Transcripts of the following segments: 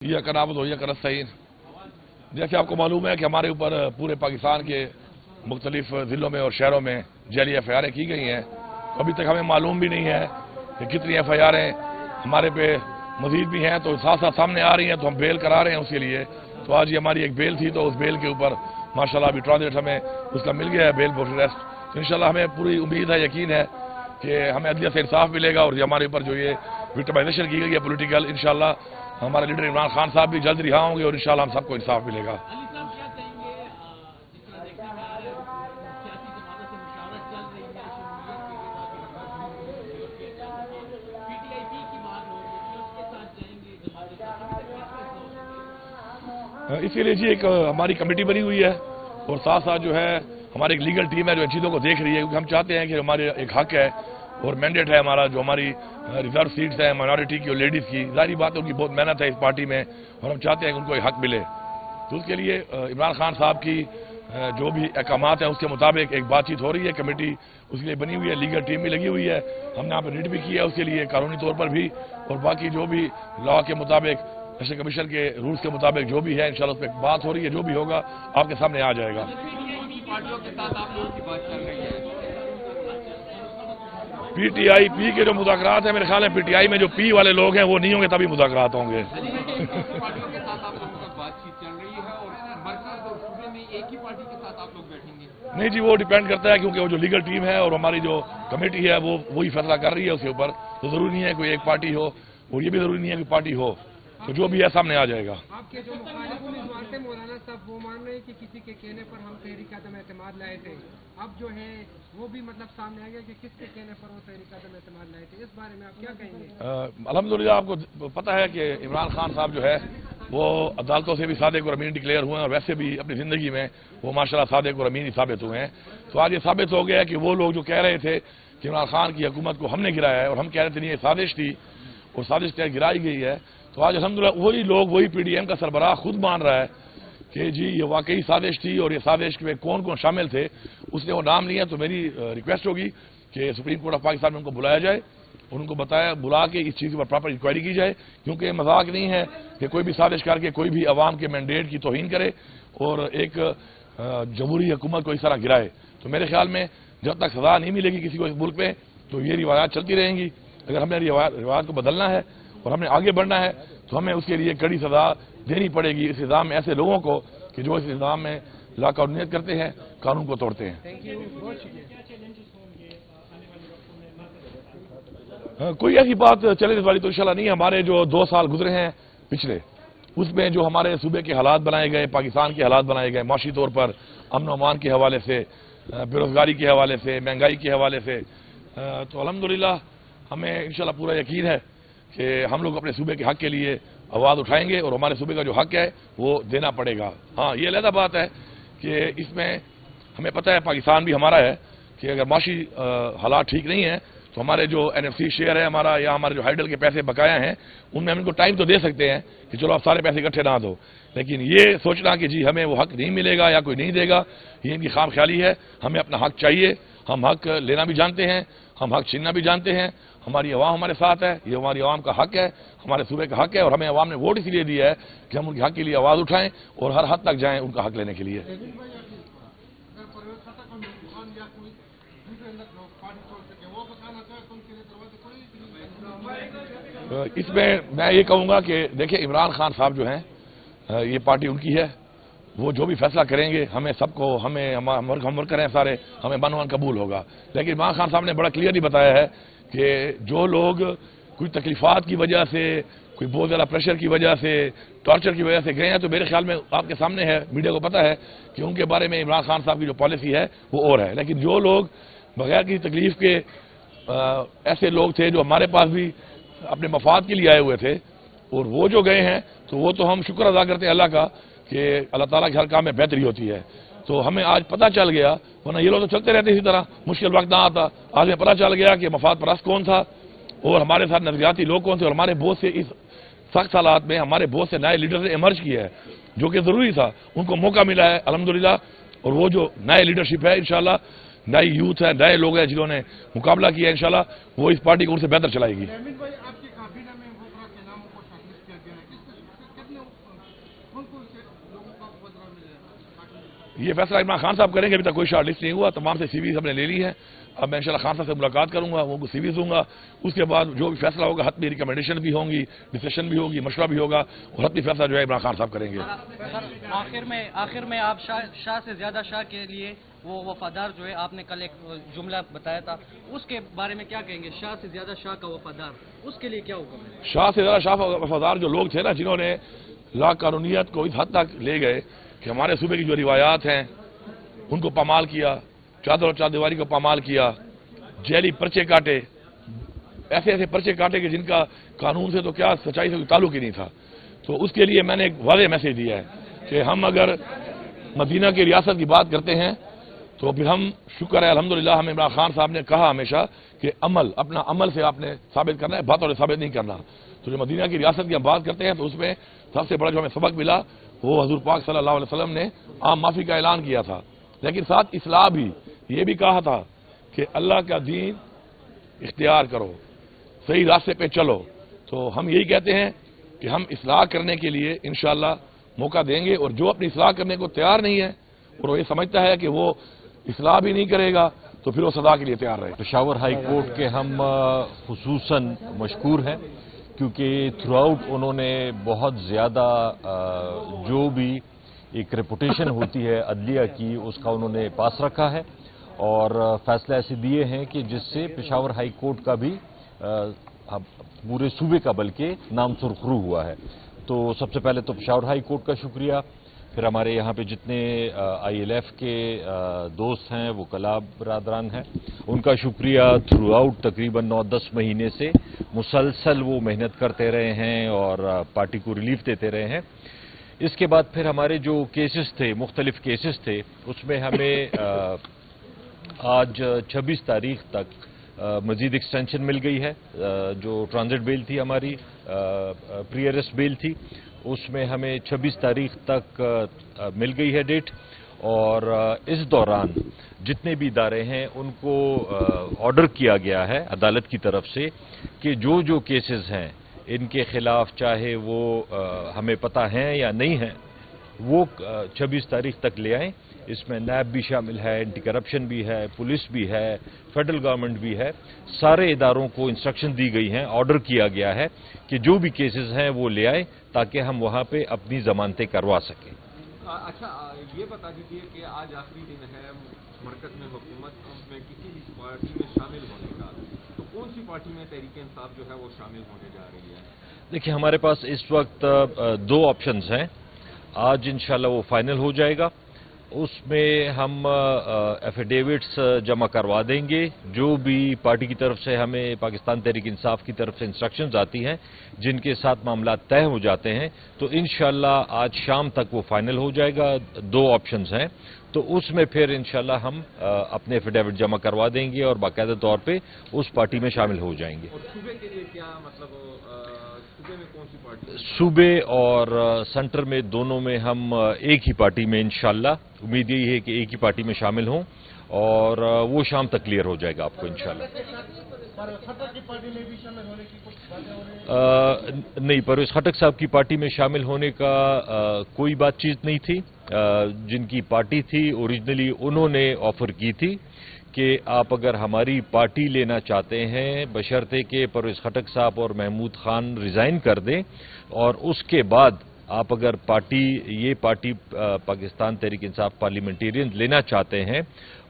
یہ کنابت ہو یا کرستین جیسے آپ کو معلوم ہے کہ ہمارے اوپر پورے پاکستان کے مختلف ضلعوں میں اور شہروں میں جعلی ایف آئی آریں کی گئی ہیں. ابھی تک ہمیں معلوم بھی نہیں ہے کہ کتنی ایف آئی آریں ہمارے پہ مزید بھی ہیں, تو ساتھ ساتھ سامنے آ رہی ہیں تو ہم بیل کرا رہے ہیں اس کے لیے. تو آج یہ ہماری ایک بیل تھی, تو اس بیل کے اوپر ماشاءاللہ ابھی ٹرانزٹ ہمیں اس کا مل گیا ہے, بیل فور ریسٹ. تو انشاءاللہ ہمیں پوری امید ہے, یقین ہے کہ ہمیں عدلیہ سے انصاف ملے گا, اور یہ ہمارے اوپر جو یہ وکٹمائزیشن کی گئی ہے پولیٹیکل, انشاءاللہ ہمارے لیڈر عمران خان صاحب بھی جلد رہا ہوں گے, اور انشاءاللہ ہم سب کو انصاف ملے گا. اسی لیے جی ایک ہماری کمیٹی بنی ہوئی ہے, اور ساتھ ساتھ جو ہے ہماری ایک لیگل ٹیم ہے جو ان چیزوں کو دیکھ رہی ہے, کیونکہ ہم چاہتے ہیں کہ ہمارے ایک حق ہے اور مینڈیٹ ہے ہمارا, جو ہماری ریزرو سیٹس ہیں مائنورٹی کی اور لیڈیز کی. ظاہری بات ہے ان کی بہت محنت ہے اس پارٹی میں, اور ہم چاہتے ہیں کہ ان کو ایک حق ملے. تو اس کے لیے عمران خان صاحب کی جو بھی احکامات ہیں اس کے مطابق ایک بات چیت ہو رہی ہے. کمیٹی اس کے لیے بنی ہوئی ہے, لیگل ٹیم بھی لگی ہوئی ہے, ہم نے یہاں پہ ریڈ بھی کیا ہے اس کے لیے قانونی طور پر بھی, اور باقی جو بھی لا کے مطابق الیکشن کمیشن کے رولز کے مطابق جو بھی ہے انشاءاللہ اس پہ بات ہو رہی ہے. جو بھی ہوگا آپ کے سامنے آ جائے گا. پی ٹی آئی پی کے جو مذاکرات ہیں, میرے خیال ہے پی ٹی آئی میں جو پی والے لوگ ہیں وہ نہیں ہوں گے تبھی مذاکرات ہوں گے. نہیں جی, وہ ڈیپینڈ کرتا ہے, کیونکہ وہ جو لیگل ٹیم ہے اور ہماری جو کمیٹی ہے وہ وہی فیصلہ کر رہی ہے اس کے اوپر. تو ضروری نہیں ہے کوئی ایک پارٹی ہو, اور یہ بھی ضروری نہیں ہے کوئی پارٹی ہو, تو جو بھی ہے سامنے آ جائے گا. آپ کے جو مخالف امیدوار تھے مولانا صاحب, وہ مان رہے ہیں کہ کسی کے کہنے پر ہم تحریک عدم اعتماد لائے تھے. اب جو ہے وہ بھی مطلب سامنے آ گیا کہ کس کے کہنے پر وہ تحریک عدم اعتماد لائے تھے. اس بارے میں آپ کیا کہیں گے؟ الحمدللہ آپ کو پتہ ہے کہ عمران خان صاحب جو ہے وہ عدالتوں سے بھی صادق اور امین ڈکلیئر ہوئے ہیں, اور ویسے بھی اپنی زندگی میں وہ ماشاءاللہ صادق اور امین ہی ثابت ہوئے ہیں. تو آج یہ ثابت ہو گیا کہ وہ لوگ جو کہہ رہے تھے کہ عمران خان کی حکومت کو ہم نے گرایا ہے, اور ہم کہہ رہے تھے نہیں یہ سازش تھی, اور سازش طے گرائی گئی ہے. تو آج الحمدللہ وہی لوگ, وہی پی ڈی ایم کا سربراہ خود مان رہا ہے کہ جی یہ واقعی سازش تھی, اور یہ سازش میں کون کون شامل تھے اس نے وہ نام لیا. تو میری ریکویسٹ ہوگی کہ سپریم کورٹ آف پاکستان میں ان کو بلایا جائے, اور ان کو بلا کے اس چیز پر پراپر انکوائری کی جائے, کیونکہ مذاق نہیں ہے کہ کوئی بھی سازش کر کے کوئی بھی عوام کے مینڈیٹ کی توہین کرے اور ایک جمہوری حکومت کو اس طرح گرائے. تو میرے خیال میں جب تک سزا نہیں ملے گی کسی کو اس ملک میں تو یہ روایات چلتی رہیں گی. اگر ہم نے روایات کو بدلنا ہے اور ہم نے آگے بڑھنا ہے تو ہمیں اس کے لیے کڑی سزا دینی پڑے گی اس نظام میں ایسے لوگوں کو کہ جو اس نظام میں لا قانونیت کرتے ہیں, قانون کو توڑتے ہیں. کوئی ایسی بات چیلنج والی تو انشاءاللہ نہیں ہے. ہمارے جو 2 سال گزرے ہیں پچھلے, اس میں جو ہمارے صوبے کے حالات بنائے گئے, پاکستان کے حالات بنائے گئے معاشی طور پر, امن و امان کے حوالے سے, بے-روزگاری کے حوالے سے, مہنگائی کے حوالے سے, تو الحمدللہ ہمیں انشاءاللہ پورا یقین ہے کہ ہم لوگ اپنے صوبے کے حق کے لیے آواز اٹھائیں گے, اور ہمارے صوبے کا جو حق ہے وہ دینا پڑے گا. ہاں یہ علیحدہ بات ہے کہ اس میں ہمیں پتہ ہے پاکستان بھی ہمارا ہے کہ اگر معاشی حالات ٹھیک نہیں ہیں تو ہمارے جو این ایف سی شیئر ہے ہمارا, یا ہمارے جو ہائیڈل کے پیسے بقایا ہیں, ان میں ہم ان کو ٹائم تو دے سکتے ہیں کہ چلو آپ سارے پیسے اکٹھے نہ دو, لیکن یہ سوچنا کہ جی ہمیں وہ حق نہیں ملے گا یا کوئی نہیں دے گا, یہ ان کی خام خیالی ہے. ہمیں اپنا حق چاہیے, ہم حق لینا بھی جانتے ہیں, ہم حق چھیننا بھی جانتے ہیں. ہماری عوام ہمارے ساتھ ہے, یہ ہماری عوام کا حق ہے, ہمارے صوبے کا حق ہے, اور ہمیں عوام نے ووٹ اس لیے دیا ہے کہ ہم ان کے حق کے لیے آواز اٹھائیں اور ہر حد تک جائیں ان کا حق لینے کے لیے. اس میں یہ کہوں گا کہ دیکھیں عمران خان صاحب جو ہیں یہ پارٹی ان کی ہے, وہ جو بھی فیصلہ کریں گے ہمیں سب کو, ہم ورکر ہیں سارے, ہمیں من قبول ہوگا. لیکن عمران خان صاحب نے بڑا کلیئرلی بتایا ہے کہ جو لوگ کوئی تکلیفات کی وجہ سے, کوئی بہت زیادہ پریشر کی وجہ سے, ٹارچر کی وجہ سے گئے ہیں, تو میرے خیال میں آپ کے سامنے ہے, میڈیا کو پتہ ہے کہ ان کے بارے میں عمران خان صاحب کی جو پالیسی ہے وہ اور ہے. لیکن جو لوگ بغیر کسی تکلیف کے ایسے لوگ تھے جو ہمارے پاس بھی اپنے مفاد کے لیے آئے ہوئے تھے, اور وہ جو گئے ہیں تو وہ تو ہم شکر ادا کرتے ہیں اللہ کا کہ اللہ تعالیٰ کے ہر کام میں بہتری ہوتی ہے. تو ہمیں آج پتہ چل گیا, ورنہ یہ لوگ تو چلتے رہتے اسی طرح, مشکل وقت نہ آتا. آج ہمیں پتہ چل گیا کہ مفاد پرست کون تھا اور ہمارے ساتھ نظریاتی لوگ کون تھے, اور ہمارے بہت سے اس سخت حالات میں ہمارے بہت سے نئے لیڈر نے ایمرج کیا ہے جو کہ ضروری تھا, ان کو موقع ملا ہے الحمدللہ. اور وہ جو نئے لیڈرشپ ہے انشاءاللہ, نئی یوتھ ہے, نئے لوگ ہیں جنہوں نے مقابلہ کیا ہے, انشاءاللہ وہ اس پارٹی کو ان سے بہتر چلائے گی. یہ فیصلہ عمران خان صاحب کریں گے. ابھی تک کوئی شارٹ لسٹ نہیں ہوا, تمام سے سی ویز ہم نے لے لی ہے. اب میں انشاءاللہ خان صاحب سے ملاقات کروں گا, وہ کو سی ویز دوں گا. اس کے بعد جو بھی فیصلہ ہوگا حتمی ریکمنڈیشن بھی ہوں گی, ڈسکشن بھی ہوگی, مشورہ بھی ہوگا, اور حتمی فیصلہ جو ہے عمران خان صاحب کریں گے. آخر میں آپ شاہ سے زیادہ شاہ کے لیے وہ وفادار جو ہے, آپ نے کل ایک جملہ بتایا تھا, اس کے بارے میں کیا کہیں گے؟ شاہ سے زیادہ شاہ کا وفادار, اس کے لیے کیا حکم ہے؟ شاہ سے زیادہ شاہ وفادار جو لوگ تھے نا, جنہوں نے لا قانونیت کو اس حد تک لے گئے کہ ہمارے صوبے کی جو روایات ہیں ان کو پامال کیا, چادر اور چاردیواری کو پامال کیا, جیلی پرچے کاٹے, ایسے ایسے پرچے کاٹے کہ جن کا قانون سے تو کیا سچائی سے کوئی تعلق ہی نہیں تھا. تو اس کے لیے میں نے ایک واضح میسج دیا ہے کہ ہم اگر مدینہ کی ریاست کی بات کرتے ہیں تو پھر ہم شکر ہے الحمدللہ, ہمیں عمران خان صاحب نے کہا ہمیشہ کہ اپنا عمل سے آپ نے ثابت کرنا ہے, باتوں سے ثابت نہیں کرنا. تو جو مدینہ کی ریاست کی ہم بات کرتے ہیں تو اس میں سب سے بڑا جو ہمیں سبق ملا وہ حضور پاک صلی اللہ علیہ وسلم نے عام معافی کا اعلان کیا تھا, لیکن ساتھ اصلاح بھی یہ بھی کہا تھا کہ اللہ کا دین اختیار کرو, صحیح راستے پہ چلو. تو ہم یہی کہتے ہیں کہ ہم اصلاح کرنے کے لیے انشاءاللہ موقع دیں گے, اور جو اپنی اصلاح کرنے کو تیار نہیں ہے اور وہ یہ سمجھتا ہے کہ وہ اصلاح بھی نہیں کرے گا تو پھر وہ سزا کے لیے تیار رہے. پشاور ہائی کورٹ کے ہم خصوصاً مشکور ہیں کیونکہ تھرو آؤٹ انہوں نے بہت زیادہ جو بھی ایک ریپوٹیشن ہوتی ہے عدلیہ کی اس کا انہوں نے پاس رکھا ہے, اور فیصلے ایسے دیے ہیں کہ جس سے پشاور ہائی کورٹ کا بھی پورے صوبے کا بلکہ نام سرخرو ہوا ہے. تو سب سے پہلے تو پشاور ہائی کورٹ کا شکریہ, پھر ہمارے یہاں پہ جتنے آئی ایل ایف کے دوست ہیں, وہ کلاب برادران ہیں, ان کا شکریہ. تھرو آؤٹ تقریباً 9-10 مہینے سے مسلسل وہ محنت کرتے رہے ہیں اور پارٹی کو ریلیف دیتے رہے ہیں. اس کے بعد پھر ہمارے جو کیسز تھے, مختلف کیسز تھے, اس میں ہمیں آج 26 تاریخ تک مزید ایکسٹینشن مل گئی ہے. جو ٹرانزٹ بیل تھی ہماری, پری ارسٹ بیل تھی, اس میں ہمیں 26 تاریخ تک مل گئی ہے ڈیٹ. اور اس دوران جتنے بھی ادارے ہیں ان کو آرڈر کیا گیا ہے عدالت کی طرف سے کہ جو کیسز ہیں ان کے خلاف, چاہے وہ ہمیں پتہ ہیں یا نہیں ہیں, وہ 26 تاریخ تک لے آئیں. اس میں نیب بھی شامل ہے, اینٹی کرپشن بھی ہے, پولیس بھی ہے, فیڈرل گورنمنٹ بھی ہے. سارے اداروں کو انسٹرکشن دی گئی ہیں, آرڈر کیا گیا ہے کہ جو بھی کیسز ہیں وہ لے آئیں تاکہ ہم وہاں پہ اپنی ضمانتیں کروا سکیں. اچھا یہ بتا دیجیے کہ آج آخری دن ہے مرکز میں حکومت میں کسی بھی پارٹی میں شامل ہونے کا, تو کون سی پارٹی میں تحریک انصاف جو ہے وہ شامل ہونے جا رہی ہے؟ دیکھیں, ہمارے پاس اس وقت 2 آپشنز ہیں. آج انشاءاللہ وہ فائنل ہو جائے گا. اس میں ہم ایفیڈیوٹس جمع کروا دیں گے. جو بھی پارٹی کی طرف سے ہمیں پاکستان تحریک انصاف کی طرف سے انسٹرکشنز آتی ہیں جن کے ساتھ معاملات طے ہو جاتے ہیں, تو انشاءاللہ آج شام تک وہ فائنل ہو جائے گا. 2 آپشنز ہیں, تو اس میں پھر انشاءاللہ ہم اپنے ایفیڈیوٹ جمع کروا دیں گے اور باقاعدہ طور پہ اس پارٹی میں شامل ہو جائیں گے. اور صوبے کے لیے کیا مطلب, صوبے میں کون سی پارٹی؟ صوبے اور سینٹر میں دونوں میں ہم ایک ہی پارٹی میں انشاءاللہ, امید یہی ہے کہ ایک ہی پارٹی میں شامل ہوں, اور وہ شام تک کلیئر ہو جائے گا آپ کو انشاءاللہ. نہیں, پرویز خٹک صاحب کی پارٹی میں شامل ہونے کا کوئی بات چیت نہیں تھی. جن کی پارٹی تھی اوریجنلی انہوں نے آفر کی تھی کہ آپ اگر ہماری پارٹی لینا چاہتے ہیں بشرطے کہ پرویز خٹک صاحب اور محمود خان ریزائن کر دیں, اور اس کے بعد آپ اگر یہ پارٹی پاکستان تحریک انصاف پارلیمنٹیرین لینا چاہتے ہیں,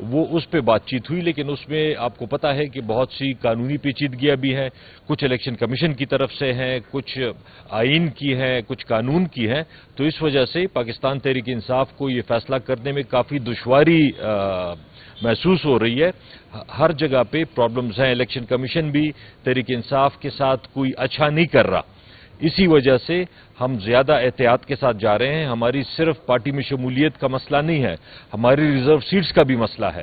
وہ اس پہ بات چیت ہوئی. لیکن اس میں آپ کو پتہ ہے کہ بہت سی قانونی پیچیدگیاں بھی ہیں, کچھ الیکشن کمیشن کی طرف سے ہیں, کچھ آئین کی ہیں, کچھ قانون کی ہیں. تو اس وجہ سے پاکستان تحریک انصاف کو یہ فیصلہ کرنے میں کافی دشواری محسوس ہو رہی ہے. ہر جگہ پہ پرابلمز ہیں. الیکشن کمیشن بھی تحریک انصاف کے ساتھ کوئی اچھا نہیں کر رہا. اسی وجہ سے ہم زیادہ احتیاط کے ساتھ جا رہے ہیں. ہماری صرف پارٹی میں شمولیت کا مسئلہ نہیں ہے, ہماری ریزرو سیٹس کا بھی مسئلہ ہے.